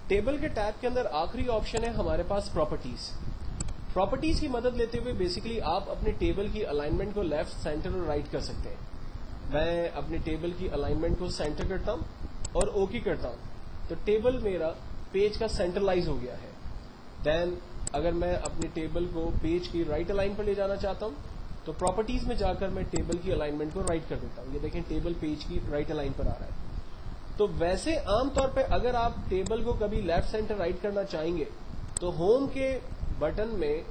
Table के tab के अंदर आखिरी ऑप्शन है हमारे पास प्रॉपर्टीज। प्रॉपर्टीज की मदद लेते हुए बेसिकली आप अपने टेबल की अलाइनमेंट को लेफ्ट, सेंटर और राइट कर सकते हैं। मैं अपने टेबल की अलाइनमेंट को सेंटर करता हूं और ओके करता हूं, तो टेबल मेरा पेज का सेंट्रलाइज हो गया है। देन अगर मैं अपने टेबल को पेज की राइट अलाइन पर ले जाना चाहता हूं तो प्रॉपर्टीज में जाकर मैं टेबल की अलाइनमेंट को राइट कर देता हूं। ये देखें टेबल पेज की राइट अलाइन पर आ रहा है। तो वैसे आमतौर पे अगर आप टेबल को कभी लेफ्ट, सेंटर, राइट करना चाहेंगे तो होम के बटन में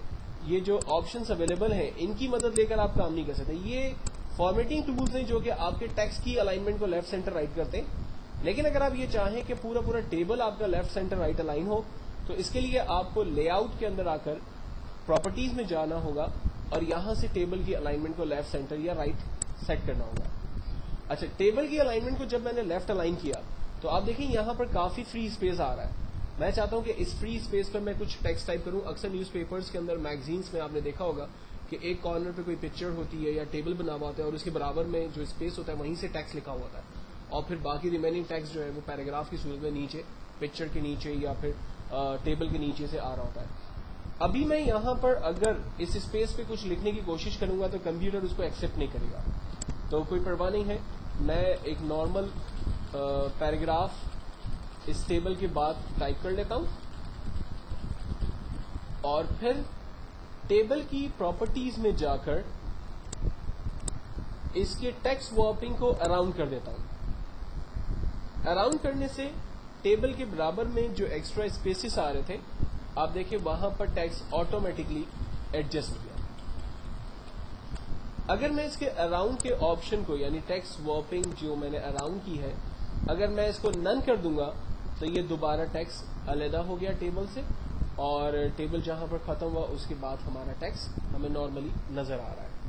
ये जो ऑप्शंस अवेलेबल हैं इनकी मदद लेकर आप काम नहीं कर सकते। ये फॉर्मेटिंग टूल्स हैं जो कि आपके टेक्स्ट की अलाइनमेंट को लेफ्ट, सेंटर, राइट करते हैं। लेकिन अगर आप ये चाहें कि पूरा टेबल आपका लेफ्ट, सेंटर, राइट अलाइन हो तो इसके लिए आपको लेआउट के अंदर आकर प्रॉपर्टीज में जाना होगा और यहां से टेबल की अलाइनमेंट को लेफ्ट, सेंटर या राइट सेट करना होगा। अच्छा, टेबल की अलाइनमेंट को जब मैंने लेफ्ट अलाइन किया तो आप देखें यहां पर काफी फ्री स्पेस आ रहा है। मैं चाहता हूं कि इस फ्री स्पेस पर मैं कुछ टेक्स्ट टाइप करूं। अक्सर न्यूज़पेपर्स के अंदर, मैगजीन्स में आपने देखा होगा कि एक कॉर्नर पे कोई पिक्चर होती है या टेबल बना हुआ होता है और उसके बराबर में जो स्पेस होता है वहीं से टेक्स्ट लिखा हुआ होता है और फिर बाकी रिमेनिंग टेक्स्ट जो है वो पैराग्राफ की सूरत में नीचे पिक्चर के नीचे या फिर टेबल के नीचे से आ रहा होता है। अभी मैं यहां पर अगर इस स्पेस पे कुछ लिखने की कोशिश करूंगा तो कंप्यूटर उसको एक्सेप्ट नहीं करेगा, तो कोई परवाह नहीं है। मैं एक नॉर्मल पैराग्राफ इस टेबल के बाद टाइप कर लेता हूं और फिर टेबल की प्रॉपर्टीज में जाकर इसके टेक्स्ट वॉर्पिंग को अराउंड कर देता हूं। अराउंड करने से टेबल के बराबर में जो एक्स्ट्रा स्पेसेस आ रहे थे आप देखिए वहां पर टेक्स्ट ऑटोमेटिकली एडजस्ट हो गया। अगर मैं इसके अराउंड के ऑप्शन को यानी टेक्स्ट वॉर्पिंग जो मैंने अराउंड की है अगर मैं इसको नन कर दूंगा तो ये दोबारा टेक्स्ट अलहदा हो गया टेबल से और टेबल जहां पर खत्म हुआ उसके बाद हमारा टेक्स्ट हमें नॉर्मली नजर आ रहा है।